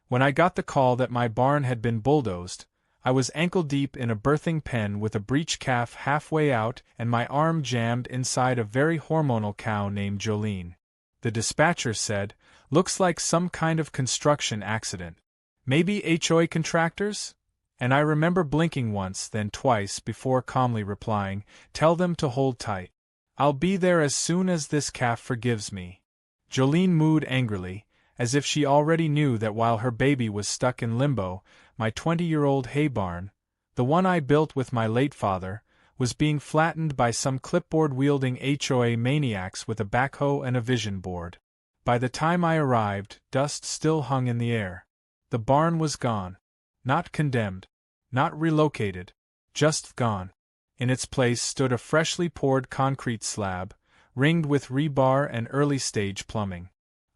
When I got the call that my barn had been bulldozed, I was ankle-deep in a birthing pen with a breech calf halfway out and my arm jammed inside a very hormonal cow named Jolene. The dispatcher said, "Looks like some kind of construction accident. Maybe HOA contractors?" And I remember blinking once, then twice before calmly replying, "Tell them to hold tight. I'll be there as soon as this calf forgives me." Jolene mooed angrily, as if she already knew that while her baby was stuck in limbo, my 20-year-old hay barn, the one I built with my late father, was being flattened by some clipboard-wielding HOA maniacs with a backhoe and a vision board. By the time I arrived, dust still hung in the air. The barn was gone. Not condemned. Not relocated. Just gone. In its place stood a freshly poured concrete slab, ringed with rebar and early-stage plumbing.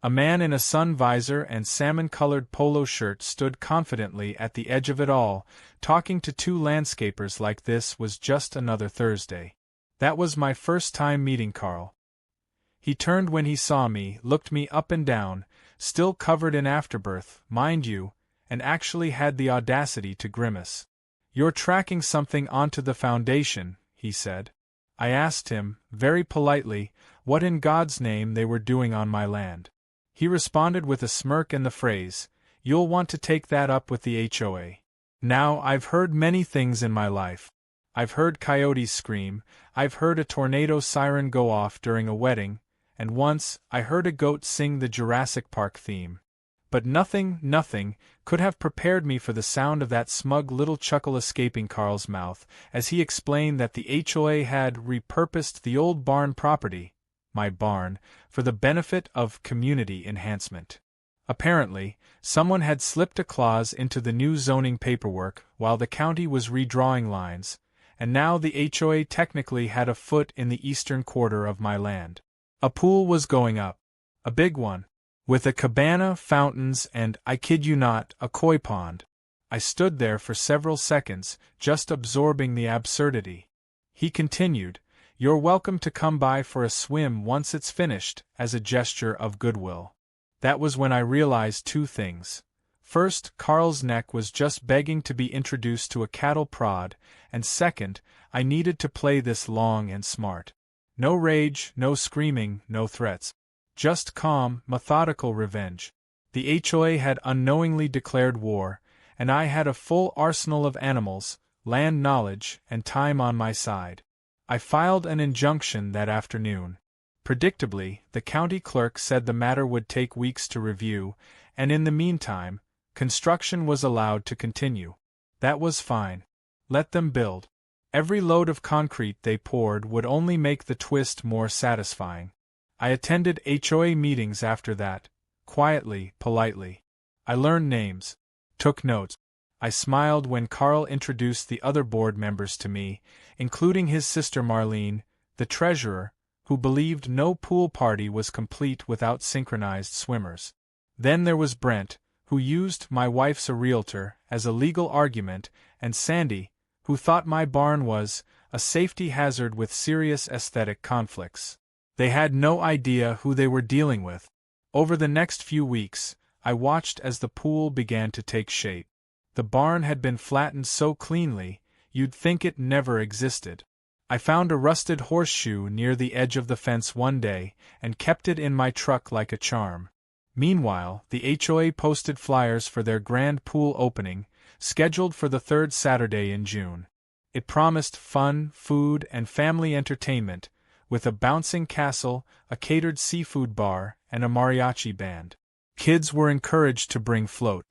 A man in a sun visor and salmon-colored polo shirt stood confidently at the edge of it all, talking to two landscapers like this was just another Thursday. That was my first time meeting Carl. He turned when he saw me, looked me up and down, still covered in afterbirth, mind you, and actually had the audacity to grimace. "You're tracking something onto the foundation," he said. I asked him, very politely, what in God's name they were doing on my land. He responded with a smirk and the phrase, "You'll want to take that up with the HOA. Now, I've heard many things in my life. I've heard coyotes scream, I've heard a tornado siren go off during a wedding, and once, I heard a goat sing the Jurassic Park theme. But nothing, could have prepared me for the sound of that smug little chuckle escaping Carl's mouth, as he explained that the HOA had repurposed the old barn property, my barn, for the benefit of community enhancement. Apparently, someone had slipped a clause into the new zoning paperwork while the county was redrawing lines, and now the HOA technically had a foot in the eastern quarter of my land. A pool was going up. A big one. With a cabana, fountains, and, I kid you not, a koi pond. I stood there for several seconds, just absorbing the absurdity. He continued, "You're welcome to come by for a swim once it's finished," as a gesture of goodwill. That was when I realized two things. First, Carl's neck was just begging to be introduced to a cattle prod, and second, I needed to play this long and smart. No rage, no screaming, no threats. Just calm, methodical revenge. The HOA had unknowingly declared war, and I had a full arsenal of animals, land knowledge, and time on my side. I filed an injunction that afternoon. Predictably, the county clerk said the matter would take weeks to review, and in the meantime, construction was allowed to continue. That was fine. Let them build. Every load of concrete they poured would only make the twist more satisfying. I attended HOA meetings after that, quietly, politely. I learned names, took notes. I smiled when Carl introduced the other board members to me, including his sister Marlene, the treasurer, who believed no pool party was complete without synchronized swimmers. Then there was Brent, who used "my wife's a realtor" as a legal argument, and Sandy, who thought my barn was a safety hazard with serious aesthetic conflicts. They had no idea who they were dealing with. Over the next few weeks, I watched as the pool began to take shape. The barn had been flattened so cleanly, you'd think it never existed. I found a rusted horseshoe near the edge of the fence one day, and kept it in my truck like a charm. Meanwhile, the HOA posted flyers for their grand pool opening, scheduled for the third Saturday in June. It promised fun, food, and family entertainment, with a bouncing castle, a catered seafood bar, and a mariachi band. Kids were encouraged to bring float.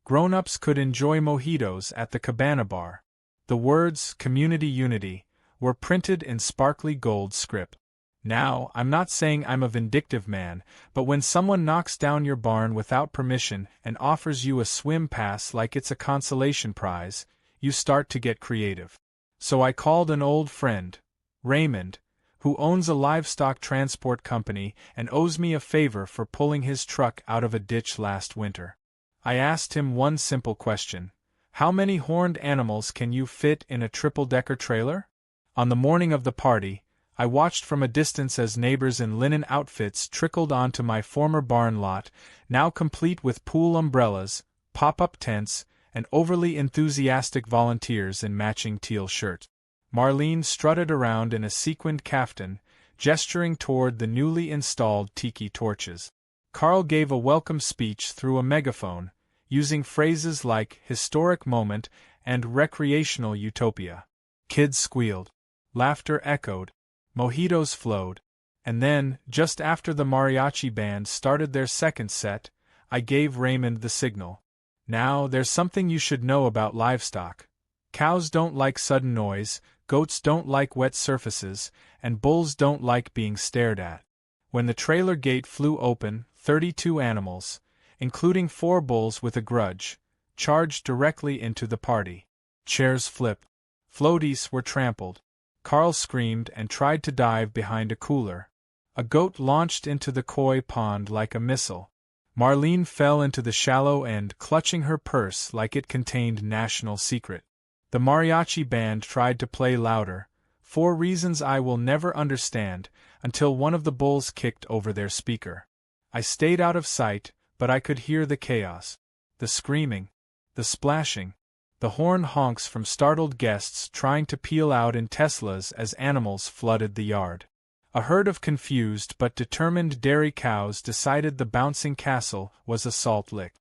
Grown-ups could enjoy mojitos at the cabana bar. The words, "Community Unity," were printed in sparkly gold script. Now, I'm not saying I'm a vindictive man, but when someone knocks down your barn without permission and offers you a swim pass like it's a consolation prize, you start to get creative. So I called an old friend, Raymond, who owns a livestock transport company and owes me a favor for pulling his truck out of a ditch last winter. I asked him one simple question: how many horned animals can you fit in a triple-decker trailer? On the morning of the party, I watched from a distance as neighbors in linen outfits trickled onto my former barn lot, now complete with pool umbrellas, pop-up tents, and overly enthusiastic volunteers in matching teal shirts. Marlene strutted around in a sequined kaftan, gesturing toward the newly installed tiki torches. Carl gave a welcome speech through a megaphone, using phrases like historic moment and recreational utopia. Kids squealed. Laughter echoed. Mojitos flowed. And then, just after the mariachi band started their second set, I gave Raymond the signal. Now, there's something you should know about livestock. Cows don't like sudden noise, goats don't like wet surfaces, and bulls don't like being stared at. When the trailer gate flew open, 32 animals, including 4 bulls with a grudge, charged directly into the party. Chairs flipped. Floaties were trampled. Carl screamed and tried to dive behind a cooler. A goat launched into the koi pond like a missile. Marlene fell into the shallow end, clutching her purse like it contained national secret. The mariachi band tried to play louder, for reasons I will never understand, until one of the bulls kicked over their speaker. I stayed out of sight, but I could hear the chaos. The screaming. The splashing. The horn honks from startled guests trying to peel out in Teslas as animals flooded the yard. A herd of confused but determined dairy cows decided the bouncing castle was a salt lick.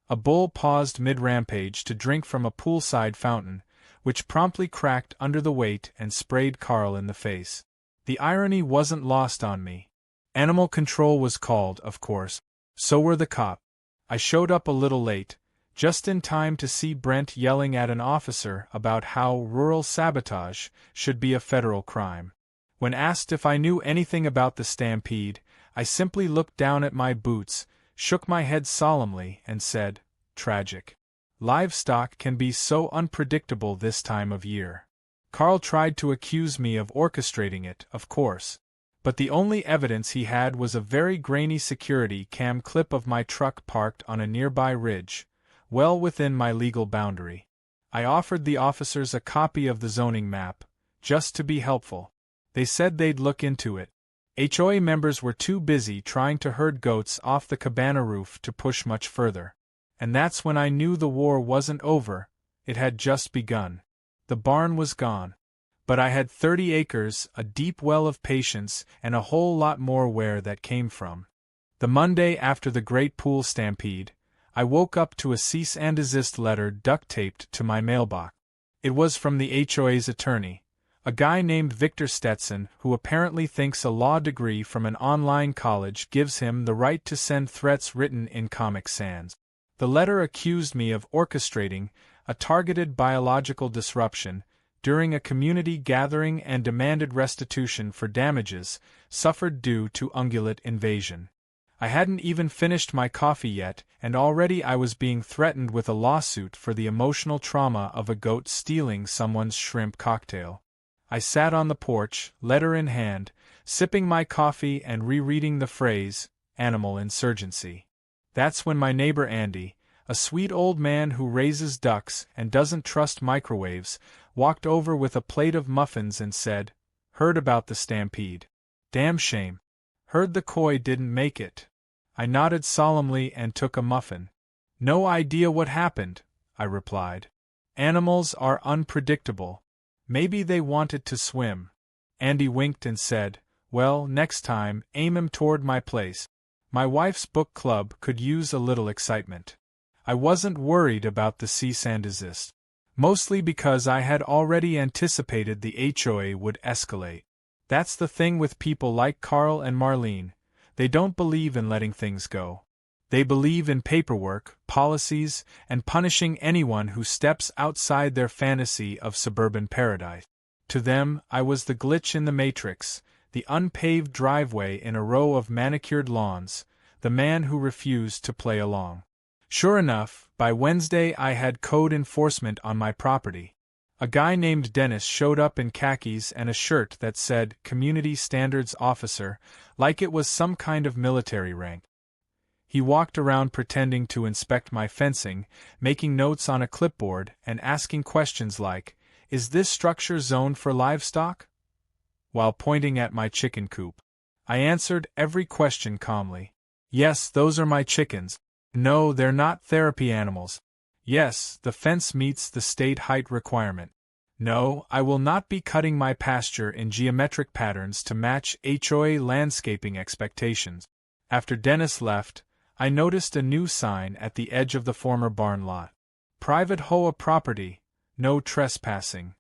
A bull paused mid-rampage to drink from a poolside fountain, which promptly cracked under the weight and sprayed Carl in the face. The irony wasn't lost on me. Animal control was called, of course. So were the cops. I showed up a little late, just in time to see Brent yelling at an officer about how rural sabotage should be a federal crime. When asked if I knew anything about the Stampede, I simply looked down at my boots, shook my head solemnly, and said, "Tragic. Livestock can be so unpredictable this time of year." Carl tried to accuse me of orchestrating it, of course. But the only evidence he had was a very grainy security cam clip of my truck parked on a nearby ridge, well within my legal boundary. I offered the officers a copy of the zoning map, just to be helpful. They said they'd look into it. HOA members were too busy trying to herd goats off the cabana roof to push much further. And that's when I knew the war wasn't over, it had just begun. The barn was gone. But I had 30 acres, a deep well of patience, and a whole lot more where that came from. The Monday after the Great Pool Stampede, I woke up to a cease and desist letter duct-taped to my mailbox. It was from the HOA's attorney, a guy named Victor Stetson who apparently thinks a law degree from an online college gives him the right to send threats written in Comic Sans. The letter accused me of orchestrating a targeted biological disruption during a community gathering and demanded restitution for damages suffered due to ungulate invasion. I hadn't even finished my coffee yet, and already I was being threatened with a lawsuit for the emotional trauma of a goat stealing someone's shrimp cocktail. I sat on the porch, letter in hand, sipping my coffee and rereading the phrase, "animal insurgency." That's when my neighbor Andy, a sweet old man who raises ducks and doesn't trust microwaves, walked over with a plate of muffins and said, "Heard about the Stampede. Damn shame. Heard the koi didn't make it." I nodded solemnly and took a muffin. "No idea what happened," I replied. "Animals are unpredictable. Maybe they wanted to swim." Andy winked and said, "Well, next time, aim 'em toward my place. My wife's book club could use a little excitement." I wasn't worried about the cease and desist, mostly because I had already anticipated the HOA would escalate. That's the thing with people like Carl and Marlene, they don't believe in letting things go. They believe in paperwork, policies, and punishing anyone who steps outside their fantasy of suburban paradise. To them, I was the glitch in the matrix, the unpaved driveway in a row of manicured lawns, the man who refused to play along. Sure enough, by Wednesday I had code enforcement on my property. A guy named Dennis showed up in khakis and a shirt that said Community Standards Officer, like it was some kind of military rank. He walked around pretending to inspect my fencing, making notes on a clipboard and asking questions like, "Is this structure zoned for livestock?" while pointing at my chicken coop. I answered every question calmly. "Yes, those are my chickens. No, they're not therapy animals. Yes, the fence meets the state height requirement. No, I will not be cutting my pasture in geometric patterns to match HOA landscaping expectations. After Dennis left, I noticed a new sign at the edge of the former barn lot. Private HOA property, no trespassing.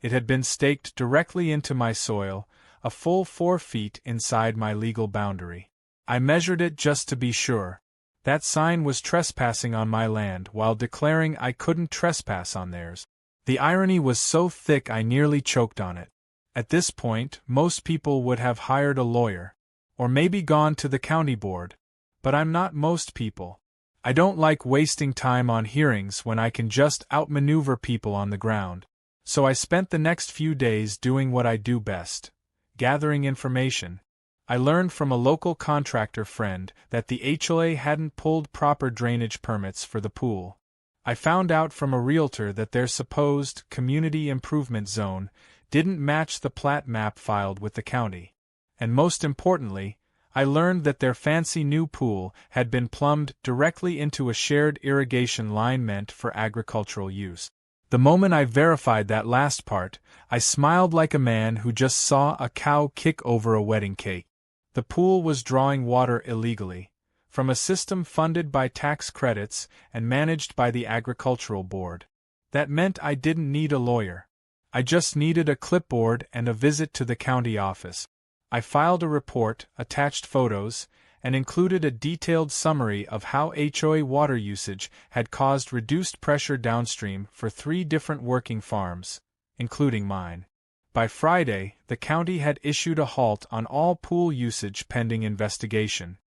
It had been staked directly into my soil, a full 4 feet inside my legal boundary. I measured it just to be sure. That sign was trespassing on my land while declaring I couldn't trespass on theirs. The irony was so thick I nearly choked on it. At this point, most people would have hired a lawyer, or maybe gone to the county board. But I'm not most people. I don't like wasting time on hearings when I can just outmaneuver people on the ground. So I spent the next few days doing what I do best, gathering information. I learned from a local contractor friend that the HOA hadn't pulled proper drainage permits for the pool. I found out from a realtor that their supposed community improvement zone didn't match the plat map filed with the county. And most importantly, I learned that their fancy new pool had been plumbed directly into a shared irrigation line meant for agricultural use. The moment I verified that last part, I smiled like a man who just saw a cow kick over a wedding cake. The pool was drawing water illegally, from a system funded by tax credits and managed by the Agricultural Board. That meant I didn't need a lawyer. I just needed a clipboard and a visit to the county office. I filed a report, attached photos, and included a detailed summary of how HOA water usage had caused reduced pressure downstream for 3 different working farms, including mine. By Friday, the county had issued a halt on all pool usage pending investigation.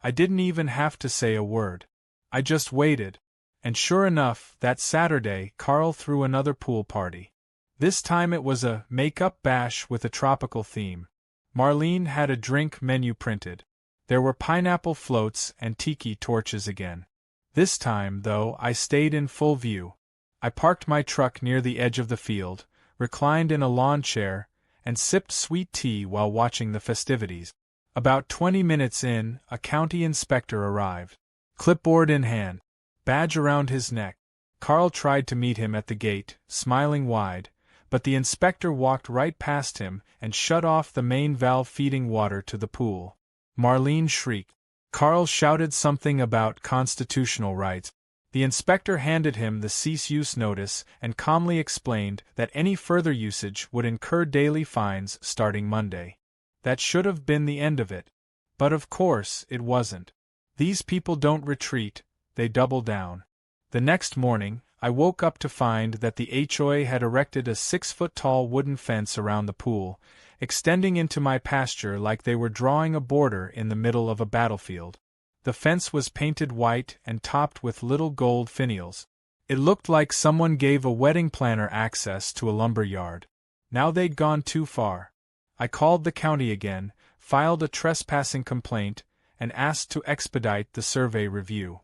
I didn't even have to say a word. I just waited. And sure enough, that Saturday, Carl threw another pool party. This time it was a make-up bash with a tropical theme. Marlene had a drink menu printed. There were pineapple floats and tiki torches again. This time, though, I stayed in full view. I parked my truck near the edge of the field, reclined in a lawn chair, and sipped sweet tea while watching the festivities. About 20 minutes in, a county inspector arrived. Clipboard in hand, badge around his neck. Carl tried to meet him at the gate, smiling wide, but the inspector walked right past him and shut off the main valve feeding water to the pool. Marlene shrieked. Carl shouted something about constitutional rights. The inspector handed him the cease-use notice and calmly explained that any further usage would incur daily fines starting Monday. That should have been the end of it. But of course, it wasn't. These people don't retreat, they double down. The next morning, I woke up to find that the HOA had erected a 6-foot-tall wooden fence around the pool, extending into my pasture like they were drawing a border in the middle of a battlefield. The fence was painted white and topped with little gold finials. It looked like someone gave a wedding planner access to a lumber yard. Now they'd gone too far. I called the county again, filed a trespassing complaint, and asked to expedite the survey review.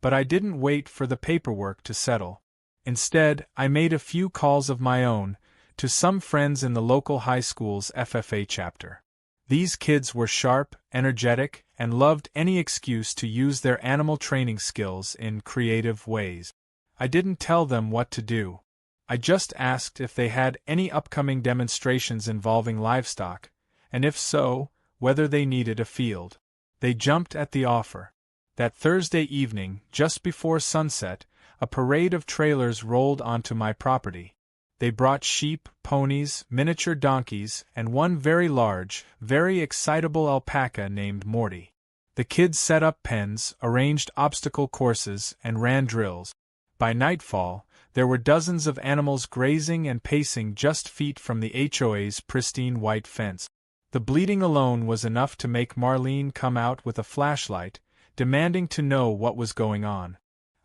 But I didn't wait for the paperwork to settle. Instead, I made a few calls of my own, to some friends in the local high school's FFA chapter. These kids were sharp, energetic, and loved any excuse to use their animal training skills in creative ways. I didn't tell them what to do. I just asked if they had any upcoming demonstrations involving livestock, and if so, whether they needed a field. They jumped at the offer. That Thursday evening, just before sunset, a parade of trailers rolled onto my property. They brought sheep, ponies, miniature donkeys, and one very large, very excitable alpaca named Morty. The kids set up pens, arranged obstacle courses, and ran drills. By nightfall, there were dozens of animals grazing and pacing just feet from the HOA's pristine white fence. The bleating alone was enough to make Marlene come out with a flashlight, demanding to know what was going on.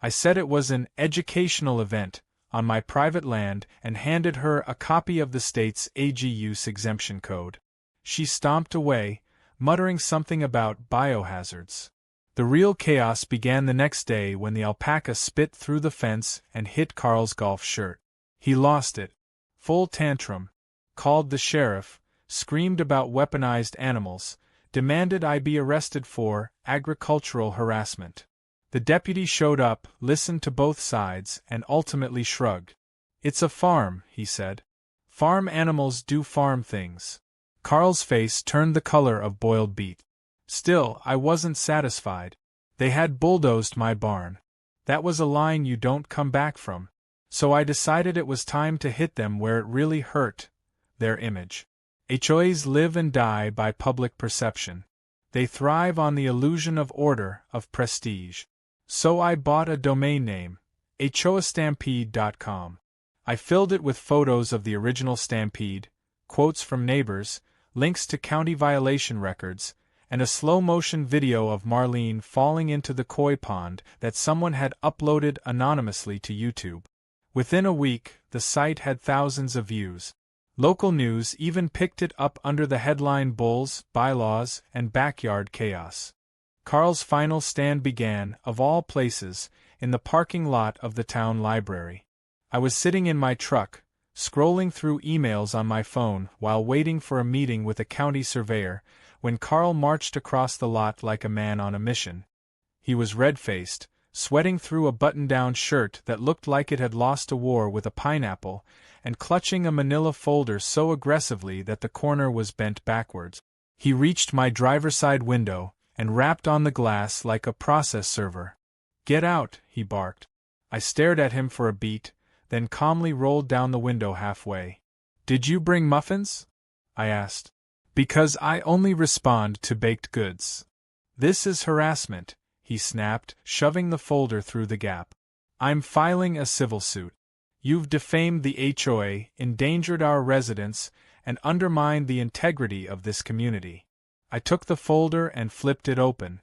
I said it was an educational event on my private land and handed her a copy of the state's AG use exemption code. She stomped away, muttering something about biohazards. The real chaos began the next day when the alpaca spit through the fence and hit Carl's golf shirt. He lost it. Full tantrum. Called the sheriff, screamed about weaponized animals, demanded I be arrested for agricultural harassment. The deputy showed up, listened to both sides, and ultimately shrugged. "It's a farm," he said. "Farm animals do farm things." Carl's face turned the color of boiled beet. Still, I wasn't satisfied. They had bulldozed my barn. That was a line you don't come back from. So I decided it was time to hit them where it really hurt: their image. HOAs live and die by public perception. They thrive on the illusion of order, of prestige. So I bought a domain name, HOAstampede.com. I filled it with photos of the original Stampede, quotes from neighbors, links to county violation records, and a slow-motion video of Marlene falling into the koi pond that someone had uploaded anonymously to YouTube. Within a week, the site had thousands of views. Local news even picked it up under the headline "Bulls, Bylaws, and Backyard Chaos." Carl's final stand began, of all places, in the parking lot of the town library. I was sitting in my truck, scrolling through emails on my phone while waiting for a meeting with a county surveyor, when Carl marched across the lot like a man on a mission. He was red-faced, sweating through a button-down shirt that looked like it had lost a war with a pineapple, and clutching a manila folder so aggressively that the corner was bent backwards. He reached my driver's side window and rapped on the glass like a process server. "Get out," he barked. I stared at him for a beat, then calmly rolled down the window halfway. "Did you bring muffins?" I asked. "Because I only respond to baked goods." "This is harassment," he snapped, shoving the folder through the gap. "I'm filing a civil suit. You've defamed the HOA, endangered our residents, and undermined the integrity of this community." I took the folder and flipped it open.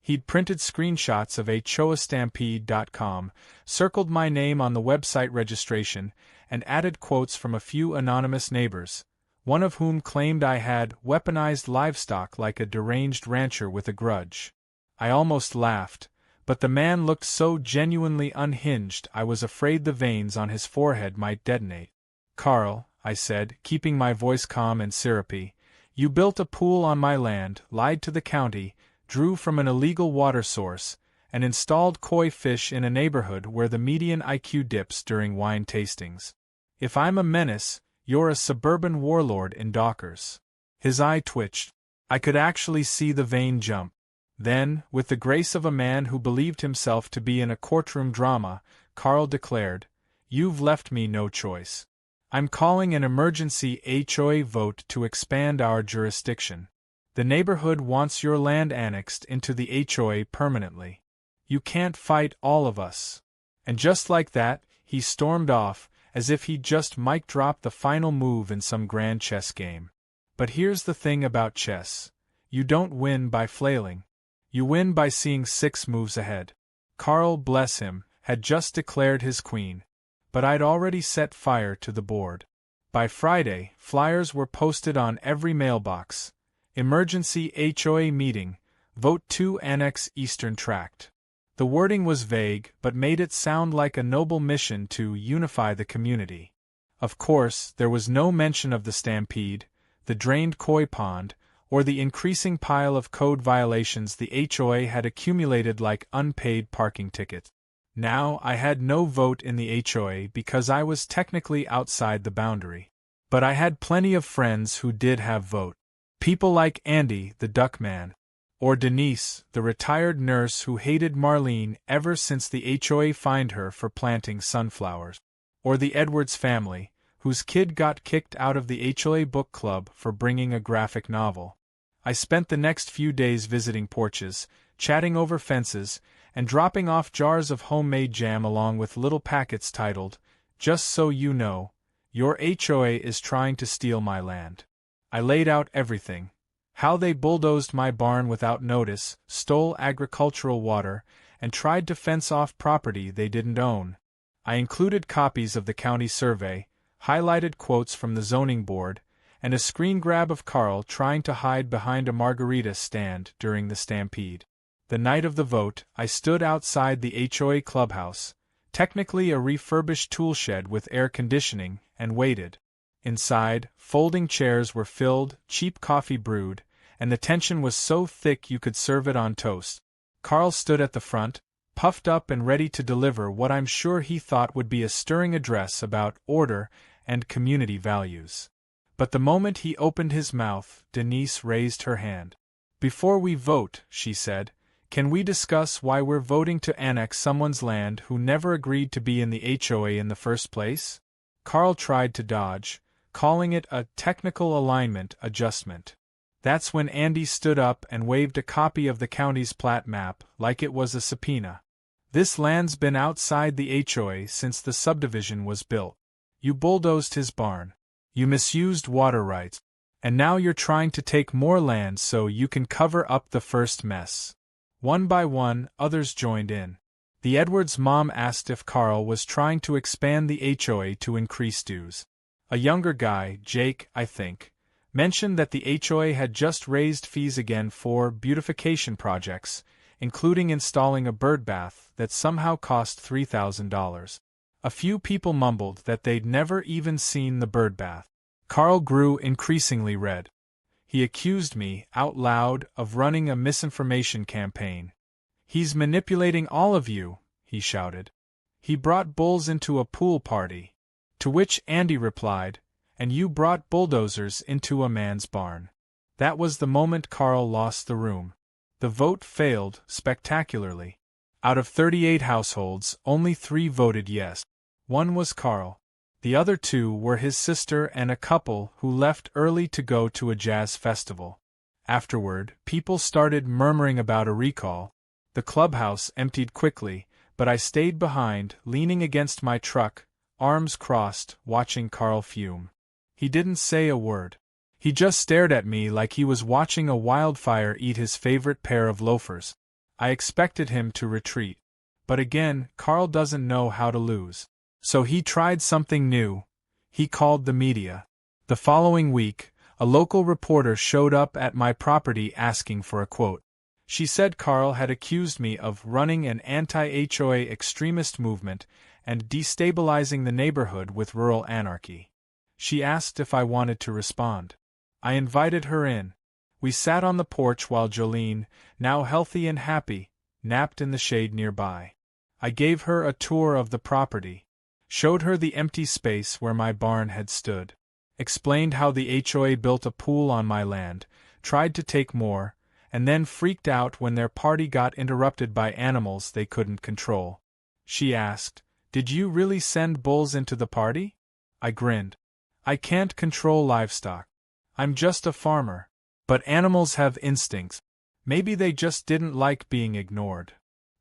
He'd printed screenshots of HOAstampede.com, circled my name on the website registration, and added quotes from a few anonymous neighbors, one of whom claimed I had weaponized livestock like a deranged rancher with a grudge. I almost laughed, but the man looked so genuinely unhinged I was afraid the veins on his forehead might detonate. "Carl," I said, keeping my voice calm and syrupy, "you built a pool on my land, lied to the county, drew from an illegal water source, and installed koi fish in a neighborhood where the median IQ dips during wine tastings. If I'm a menace, you're a suburban warlord in Dockers." His eye twitched. I could actually see the vein jump. Then, with the grace of a man who believed himself to be in a courtroom drama, Carl declared, "You've left me no choice. I'm calling an emergency HOA vote to expand our jurisdiction. The neighborhood wants your land annexed into the HOA permanently. You can't fight all of us." And just like that, he stormed off, as if he'd just mic-dropped the final move in some grand chess game. But here's the thing about chess. You don't win by flailing. You win by seeing 6 moves ahead. Carl, bless him, had just declared his queen, but I'd already set fire to the board. By Friday, flyers were posted on every mailbox. "Emergency HOA meeting, vote to annex Eastern Tract." The wording was vague, but made it sound like a noble mission to unify the community. Of course, there was no mention of the Stampede, the drained koi pond, or the increasing pile of code violations the HOA had accumulated like unpaid parking tickets. Now, I had no vote in the HOA because I was technically outside the boundary. But I had plenty of friends who did have vote. People like Andy, the duckman, or Denise, the retired nurse who hated Marlene ever since the HOA fined her for planting sunflowers, or the Edwards family, whose kid got kicked out of the HOA book club for bringing a graphic novel. I spent the next few days visiting porches, chatting over fences, and dropping off jars of homemade jam along with little packets titled, "Just so you know, your HOA is trying to steal my land." I laid out everything. How they bulldozed my barn without notice, stole agricultural water, and tried to fence off property they didn't own. I included copies of the county survey, highlighted quotes from the zoning board, and a screen grab of Carl trying to hide behind a margarita stand during the Stampede. The night of the vote, I stood outside the HOA clubhouse, technically a refurbished tool shed with air conditioning, and waited. Inside, folding chairs were filled, cheap coffee brewed, and the tension was so thick you could serve it on toast. Carl stood at the front, puffed up and ready to deliver what I'm sure he thought would be a stirring address about order and community values. But the moment he opened his mouth, Denise raised her hand. "Before we vote," she said, "can we discuss why we're voting to annex someone's land who never agreed to be in the HOA in the first place?" Carl tried to dodge, calling it a technical alignment adjustment. That's when Andy stood up and waved a copy of the county's plat map like it was a subpoena. "This land's been outside the HOA since the subdivision was built. You bulldozed his barn. You misused water rights. And now you're trying to take more land so you can cover up the first mess." One by one, others joined in. The Edwards mom asked if Carl was trying to expand the HOA to increase dues. A younger guy, Jake, I think, mentioned that the HOA had just raised fees again for beautification projects, including installing a bird bath that somehow cost $3,000. A few people mumbled that they'd never even seen the bird bath. Carl grew increasingly red. He accused me, out loud, of running a misinformation campaign. "He's manipulating all of you," he shouted. "He brought bulls into a pool party." To which Andy replied, "And you brought bulldozers into a man's barn." That was the moment Carl lost the room. The vote failed spectacularly. Out of 38 households, only 3 voted yes. One was Carl. The other 2 were his sister and a couple who left early to go to a jazz festival. Afterward, people started murmuring about a recall. The clubhouse emptied quickly, but I stayed behind, leaning against my truck, arms crossed, watching Carl fume. He didn't say a word. He just stared at me like he was watching a wildfire eat his favorite pair of loafers. I expected him to retreat. But again, Carl doesn't know how to lose. So he tried something new. He called the media. The following week, a local reporter showed up at my property asking for a quote. She said Carl had accused me of running an anti-HOA extremist movement and destabilizing the neighborhood with rural anarchy. She asked if I wanted to respond. I invited her in. We sat on the porch while Jolene, now healthy and happy, napped in the shade nearby. I gave her a tour of the property. Showed her the empty space where my barn had stood. Explained how the HOA built a pool on my land, tried to take more, and then freaked out when their party got interrupted by animals they couldn't control. She asked, "Did you really send bulls into the party?" I grinned. "I can't control livestock. I'm just a farmer. But animals have instincts. Maybe they just didn't like being ignored."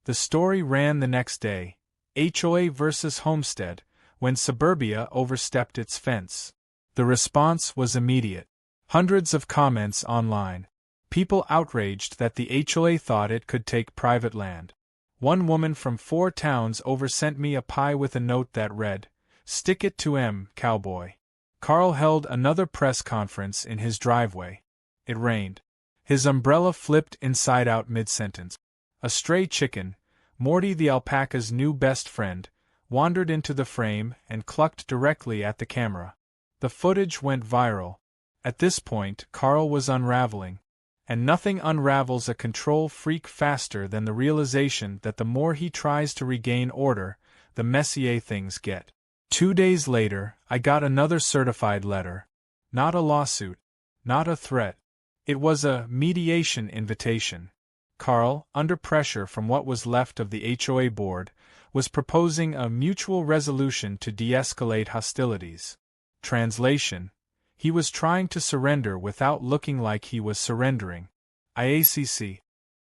The story ran the next day. HOA versus homestead, when suburbia overstepped its fence. The response was immediate. Hundreds of comments online. People outraged that the HOA thought it could take private land. One woman from 4 towns over sent me a pie with a note that read, "Stick it to M, cowboy." Carl held another press conference in his driveway. It rained. His umbrella flipped inside out mid-sentence. A stray chicken, Morty the alpaca's new best friend, wandered into the frame and clucked directly at the camera. The footage went viral. At this point, Carl was unraveling. And nothing unravels a control freak faster than the realization that the more he tries to regain order, the messier things get. 2 days later, I got another certified letter. Not a lawsuit. Not a threat. It was a mediation invitation. Carl, under pressure from what was left of the HOA board, was proposing a mutual resolution to de-escalate hostilities. Translation: he was trying to surrender without looking like he was surrendering. IACC.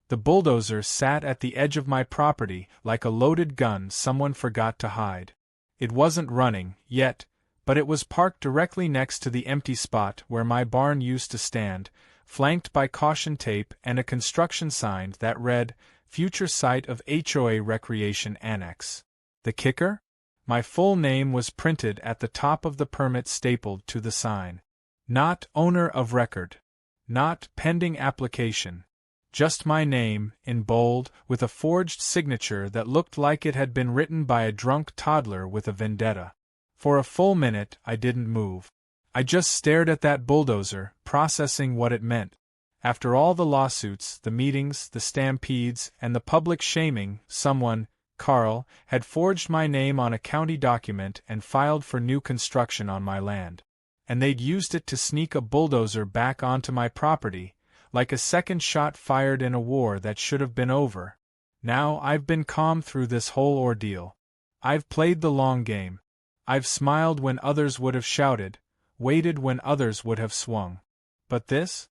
The bulldozer sat at the edge of my property like a loaded gun someone forgot to hide. It wasn't running, yet, but it was parked directly next to the empty spot where my barn used to stand, flanked by caution tape and a construction sign that read, "Future site of HOA Recreation Annex." The kicker? My full name was printed at the top of the permit stapled to the sign. Not owner of record. Not pending application. Just my name, in bold, with a forged signature that looked like it had been written by a drunk toddler with a vendetta. For a full minute, I didn't move. I just stared at that bulldozer, processing what it meant. After all the lawsuits, the meetings, the stampedes, and the public shaming, someone, Carl, had forged my name on a county document and filed for new construction on my land. And they'd used it to sneak a bulldozer back onto my property, like a second shot fired in a war that should have been over. Now I've been calm through this whole ordeal. I've played the long game. I've smiled when others would have shouted, waited when others would have swung. But this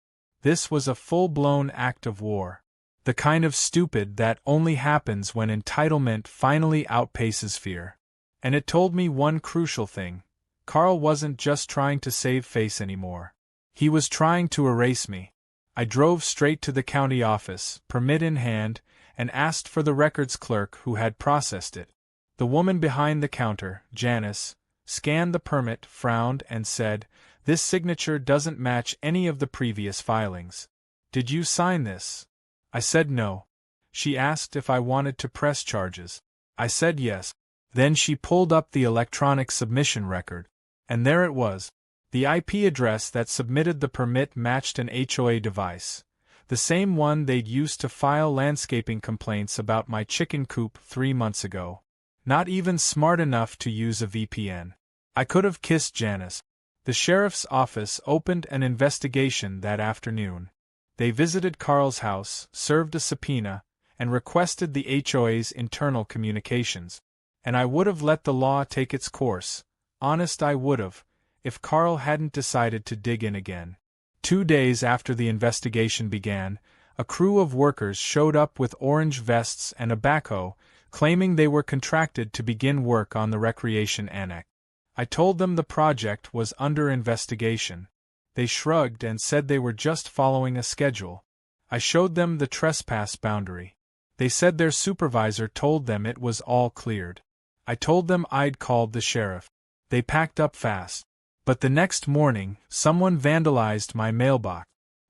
was a full-blown act of war. The kind of stupid that only happens when entitlement finally outpaces fear. And it told me one crucial thing. Carl wasn't just trying to save face anymore. He was trying to erase me. I drove straight to the county office, permit in hand, and asked for the records clerk who had processed it. The woman behind the counter, Janice, scanned the permit, frowned, and said, "This signature doesn't match any of the previous filings. Did you sign this?" I said no. She asked if I wanted to press charges. I said yes. Then she pulled up the electronic submission record. And there it was. The IP address that submitted the permit matched an HOA device. The same one they'd used to file landscaping complaints about my chicken coop 3 months ago. Not even smart enough to use a VPN. I could have kissed Janice. The sheriff's office opened an investigation that afternoon. They visited Carl's house, served a subpoena, and requested the HOA's internal communications. And I would have let the law take its course, honest I would have, if Carl hadn't decided to dig in again. 2 days after the investigation began, a crew of workers showed up with orange vests and a backhoe, claiming they were contracted to begin work on the recreation annex. I told them the project was under investigation. They shrugged and said they were just following a schedule. I showed them the trespass boundary. They said their supervisor told them it was all cleared. I told them I'd called the sheriff. They packed up fast. But the next morning, someone vandalized my mailbox,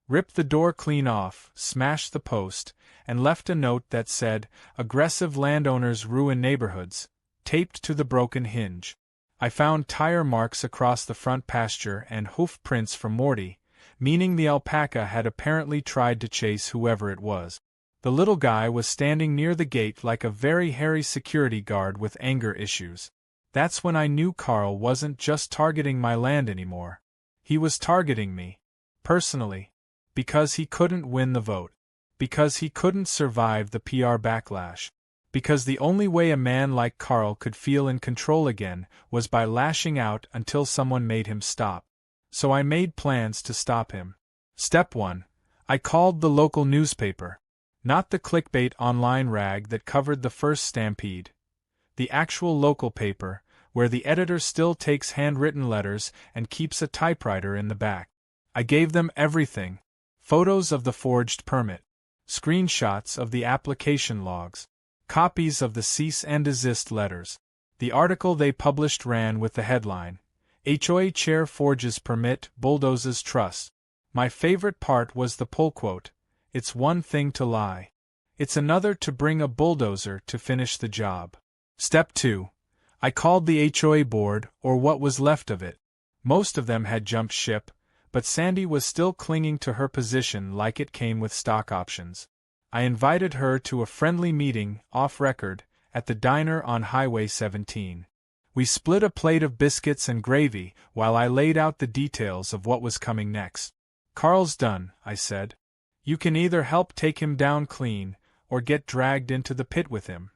ripped the door clean off, smashed the post, and left a note that said, "Aggressive landowners ruin neighborhoods," taped to the broken hinge. I found tire marks across the front pasture and hoof prints from Morty, meaning the alpaca had apparently tried to chase whoever it was. The little guy was standing near the gate like a very hairy security guard with anger issues. That's when I knew Carl wasn't just targeting my land anymore. He was targeting me, personally, because he couldn't win the vote, because he couldn't survive the PR backlash, because the only way a man like Carl could feel in control again was by lashing out until someone made him stop. So I made plans to stop him. Step 1. I called the local newspaper. Not the clickbait online rag that covered the first Stampede. The actual local paper, where the editor still takes handwritten letters and keeps a typewriter in the back. I gave them everything. Photos of the forged permit. Screenshots of the application logs. Copies of the cease and desist letters. The article they published ran with the headline, "HOA Chair Forges Permit, Bulldozes Trust." My favorite part was the pull quote, "It's one thing to lie. It's another to bring a bulldozer to finish the job." Step 2. I called the HOA board, or what was left of it. Most of them had jumped ship, but Sandy was still clinging to her position like it came with stock options. I invited her to a friendly meeting, off-record, at the diner on Highway 17. We split a plate of biscuits and gravy while I laid out the details of what was coming next. "Carl's done," I said. "You can either help take him down clean, or get dragged into the pit with him."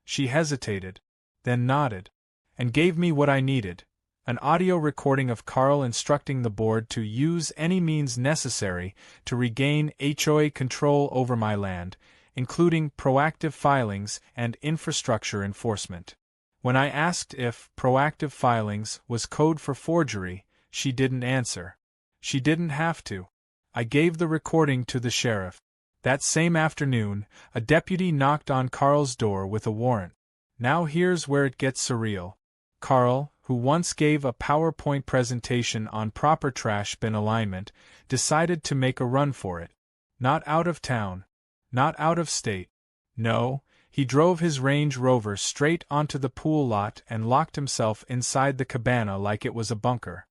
She hesitated, then nodded, and gave me what I needed, an audio recording of Carl instructing the board to use any means necessary to regain HOA control over my land, including proactive filings and infrastructure enforcement. When I asked if proactive filings was code for forgery, she didn't answer. She didn't have to. I gave the recording to the sheriff. That same afternoon, a deputy knocked on Carl's door with a warrant. Now here's where it gets surreal. Carl, who once gave a PowerPoint presentation on proper trash bin alignment, decided to make a run for it. Not out of town. Not out of state. No, he drove his Range Rover straight onto the pool lot and locked himself inside the cabana like it was a bunker.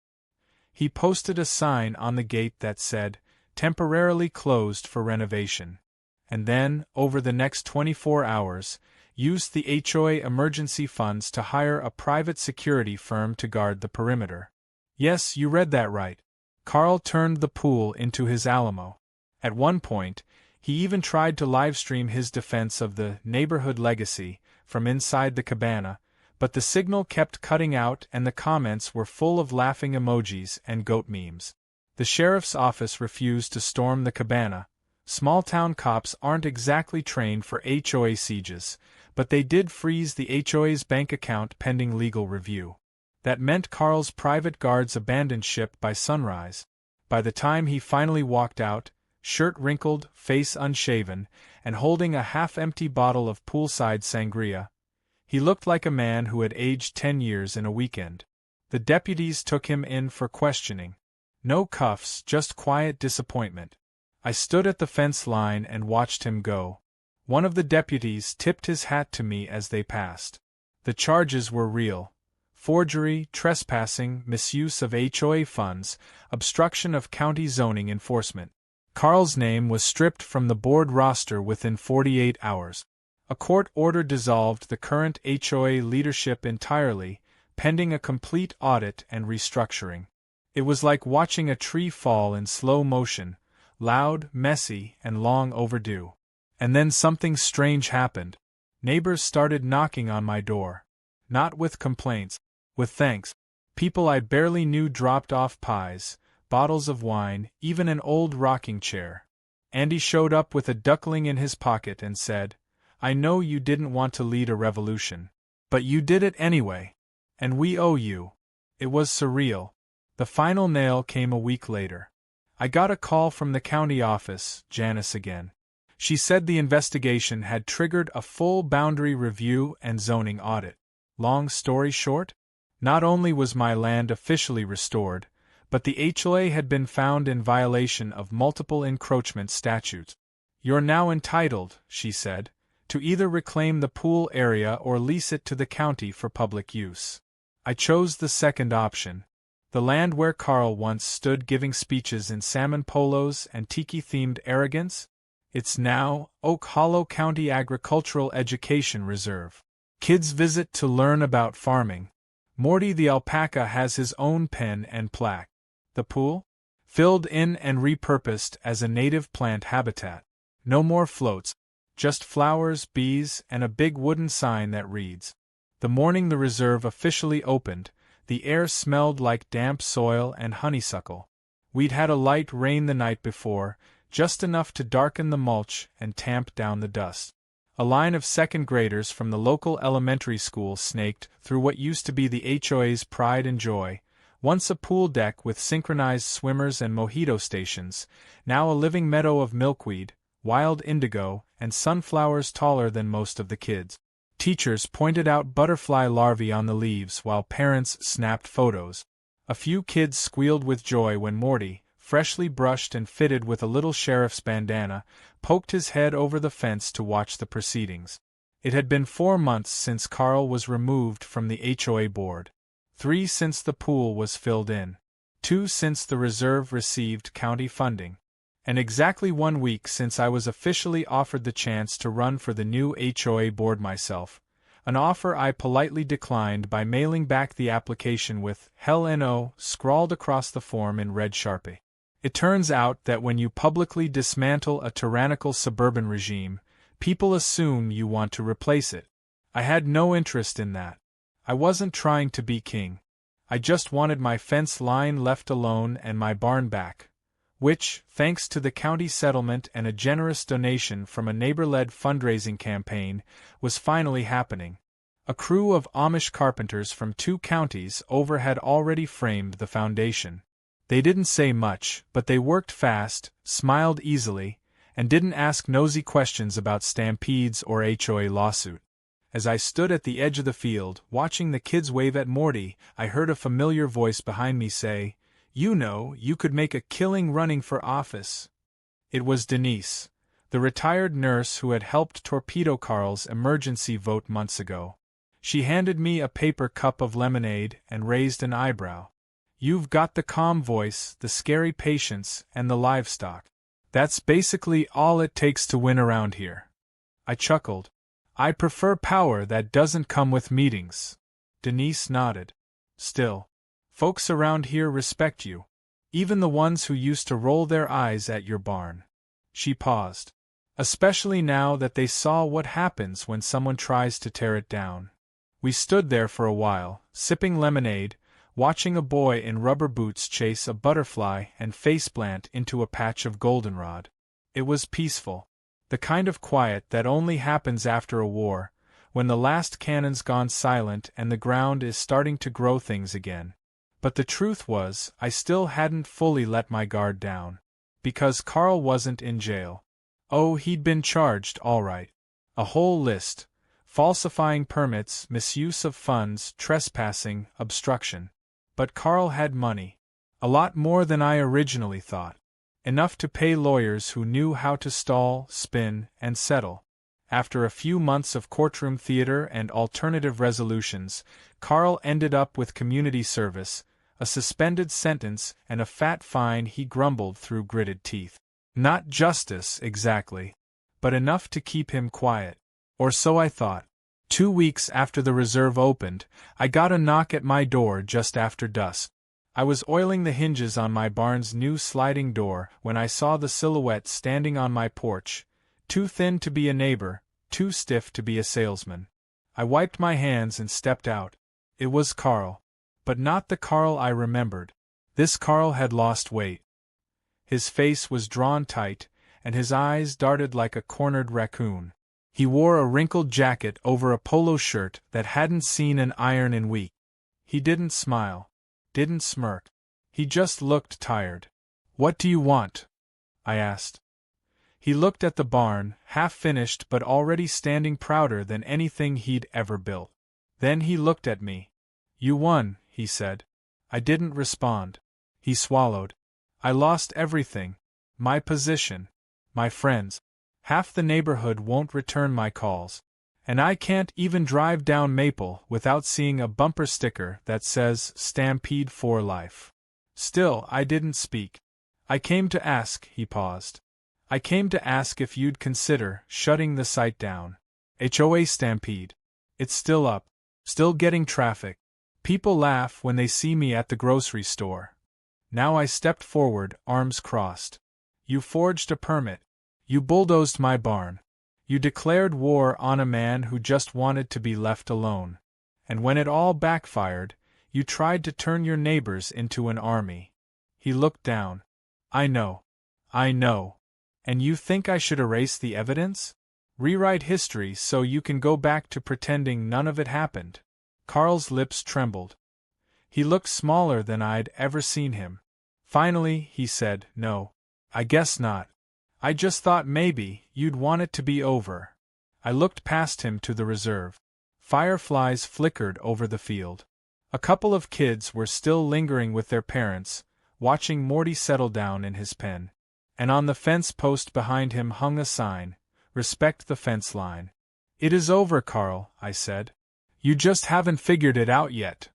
He posted a sign on the gate that said, temporarily closed for renovation. And then, over the next 24 hours, used the HOA emergency funds to hire a private security firm to guard the perimeter. Yes, you read that right. Carl turned the pool into his Alamo. At one point, he even tried to livestream his defense of the neighborhood legacy from inside the cabana, but the signal kept cutting out and the comments were full of laughing emojis and goat memes. The sheriff's office refused to storm the cabana. Small-town cops aren't exactly trained for HOA sieges, but they did freeze the HOA's bank account pending legal review. That meant Carl's private guards abandoned ship by sunrise. By the time he finally walked out, shirt wrinkled, face unshaven, and holding a half-empty bottle of poolside sangria, he looked like a man who had aged 10 years in a weekend. The deputies took him in for questioning. No cuffs, just quiet disappointment. I stood at the fence line and watched him go. One of the deputies tipped his hat to me as they passed. The charges were real. Forgery, trespassing, misuse of HOA funds, obstruction of county zoning enforcement. Carl's name was stripped from the board roster within 48 hours. A court order dissolved the current HOA leadership entirely, pending a complete audit and restructuring. It was like watching a tree fall in slow motion, loud, messy, and long overdue. And then something strange happened. Neighbors started knocking on my door. Not with complaints, with thanks. People I barely knew dropped off pies, bottles of wine, even an old rocking chair. Andy showed up with a duckling in his pocket and said, "I know you didn't want to lead a revolution. But you did it anyway. And we owe you." It was surreal. The final nail came a week later. I got a call from the county office, Janice again. She said the investigation had triggered a full boundary review and zoning audit. Long story short? Not only was my land officially restored, but the HOA had been found in violation of multiple encroachment statutes. "You're now entitled," she said, "to either reclaim the pool area or lease it to the county for public use." I chose the second option. The land where Carl once stood giving speeches in salmon polos and tiki-themed arrogance? It's now Oak Hollow County Agricultural Education Reserve. Kids visit to learn about farming. Morty the alpaca has his own pen and plaque. The pool? Filled in and repurposed as a native plant habitat. No more floats, just flowers, bees, and a big wooden sign that reads, "The morning the reserve officially opened, the air smelled like damp soil and honeysuckle. We'd had a light rain the night before, just enough to darken the mulch and tamp down the dust." A line of second graders from the local elementary school snaked through what used to be the HOA's pride and joy, once a pool deck with synchronized swimmers and mojito stations, now a living meadow of milkweed, wild indigo, and sunflowers taller than most of the kids. Teachers pointed out butterfly larvae on the leaves while parents snapped photos. A few kids squealed with joy when Morty, freshly brushed and fitted with a little sheriff's bandana, poked his head over the fence to watch the proceedings. It had been 4 months since Carl was removed from the HOA board. 3 since the pool was filled in. 2 since the reserve received county funding. And exactly 1 week since I was officially offered the chance to run for the new HOA board myself, an offer I politely declined by mailing back the application with "Hell No" scrawled across the form in red Sharpie. It turns out that when you publicly dismantle a tyrannical suburban regime, people assume you want to replace it. I had no interest in that. I wasn't trying to be king. I just wanted my fence line left alone and my barn back, which, thanks to the county settlement and a generous donation from a neighbor-led fundraising campaign, was finally happening. A crew of Amish carpenters from 2 counties over had already framed the foundation. They didn't say much, but they worked fast, smiled easily, and didn't ask nosy questions about Stampede's or HOA lawsuit. As I stood at the edge of the field, watching the kids wave at Morty, I heard a familiar voice behind me say, "You know, you could make a killing running for office." It was Denise, the retired nurse who had helped torpedo Carl's emergency vote months ago. She handed me a paper cup of lemonade and raised an eyebrow. "You've got the calm voice, the scary patience, and the livestock. That's basically all it takes to win around here. I chuckled. I prefer power that doesn't come with meetings. Denise nodded. Still, folks around here respect you. Even the ones who used to roll their eyes at your barn. She paused. Especially now that they saw what happens when someone tries to tear it down. We stood there for a while, sipping lemonade, watching a boy in rubber boots chase a butterfly and faceplant into a patch of goldenrod. It was peaceful. The kind of quiet that only happens after a war, when the last cannon's gone silent and the ground is starting to grow things again. But the truth was, I still hadn't fully let my guard down. Because Carl wasn't in jail. Oh, he'd been charged, all right. A whole list. Falsifying permits, misuse of funds, trespassing, obstruction. But Carl had money. A lot more than I originally thought. Enough to pay lawyers who knew how to stall, spin, and settle. After a few months of courtroom theater and alternative resolutions, Carl ended up with community service, a suspended sentence, and a fat fine he grumbled through gritted teeth. Not justice, exactly. But enough to keep him quiet. Or so I thought. 2 weeks after the reserve opened, I got a knock at my door just after dusk. I was oiling the hinges on my barn's new sliding door when I saw the silhouette standing on my porch, too thin to be a neighbor, too stiff to be a salesman. I wiped my hands and stepped out. It was Carl. But not the Carl I remembered. This Carl had lost weight. His face was drawn tight, and his eyes darted like a cornered raccoon. He wore a wrinkled jacket over a polo shirt that hadn't seen an iron in weeks. He didn't smile. Didn't smirk. He just looked tired. "What do you want?" I asked. He looked at the barn, half-finished but already standing prouder than anything he'd ever built. Then he looked at me. "You won," he said. I didn't respond. He swallowed. "I lost everything. My position. My friends. Half the neighborhood won't return my calls. And I can't even drive down Maple without seeing a bumper sticker that says Stampede for life." Still, I didn't speak. "I came to ask," he paused. "I came to ask if you'd consider shutting the site down. HOA Stampede. It's still up. Still getting traffic. People laugh when they see me at the grocery store." Now I stepped forward, arms crossed. "You forged a permit. You bulldozed my barn. You declared war on a man who just wanted to be left alone. And when it all backfired, you tried to turn your neighbors into an army." He looked down. "I know. I know. And you think I should erase the evidence? Rewrite history so you can go back to pretending none of it happened?" Carl's lips trembled. He looked smaller than I'd ever seen him. Finally, he said, "No. I guess not. I just thought maybe you'd want it to be over." I looked past him to the reserve. Fireflies flickered over the field. A couple of kids were still lingering with their parents, watching Morty settle down in his pen. And on the fence post behind him hung a sign, "Respect the fence line." "It is over, Carl," I said. "You just haven't figured it out yet."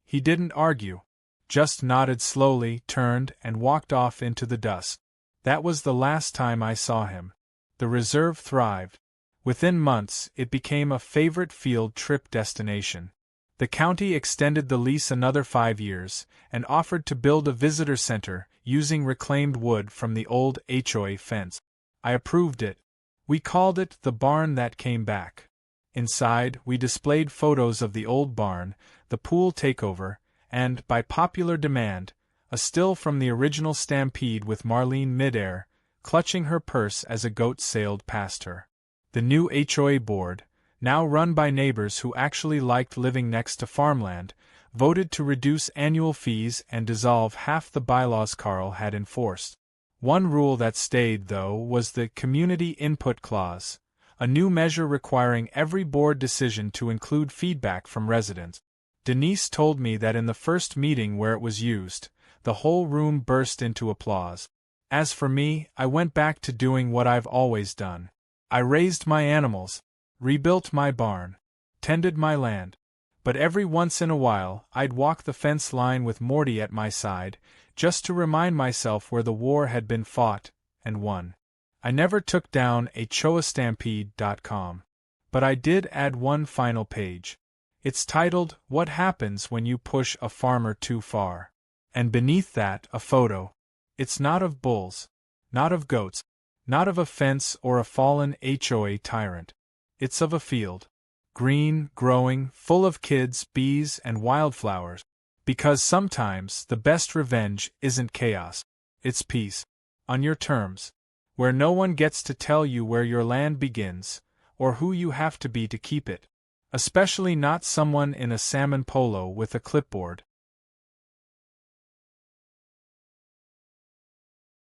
He didn't argue. Just nodded slowly, turned, and walked off into the dusk. That was the last time I saw him. The reserve thrived. Within months, it became a favorite field trip destination. The county extended the lease another 5 years, and offered to build a visitor center, using reclaimed wood from the old HOA fence. I approved it. We called it the barn that came back. Inside, we displayed photos of the old barn, the pool takeover, and, by popular demand, a still from the original Stampede with Marlene midair, clutching her purse as a goat sailed past her. The new HOA board, now run by neighbors who actually liked living next to farmland, voted to reduce annual fees and dissolve half the bylaws Carl had enforced. One rule that stayed, though, was the Community Input Clause, a new measure requiring every board decision to include feedback from residents. Denise told me that in the first meeting where it was used, the whole room burst into applause. As for me, I went back to doing what I've always done. I raised my animals, rebuilt my barn, tended my land. But every once in a while, I'd walk the fence line with Morty at my side, just to remind myself where the war had been fought, and 1. I never took down HOA Stampede.com. But I did add one final page. It's titled, What Happens When You Push a Farmer Too Far. And beneath that, a photo. It's not of bulls, not of goats, not of a fence or a fallen HOA tyrant. It's of a field. Green, growing, full of kids, bees, and wildflowers. Because sometimes the best revenge isn't chaos. It's peace. On your terms. Where no one gets to tell you where your land begins, or who you have to be to keep it. Especially not someone in a salmon polo with a clipboard.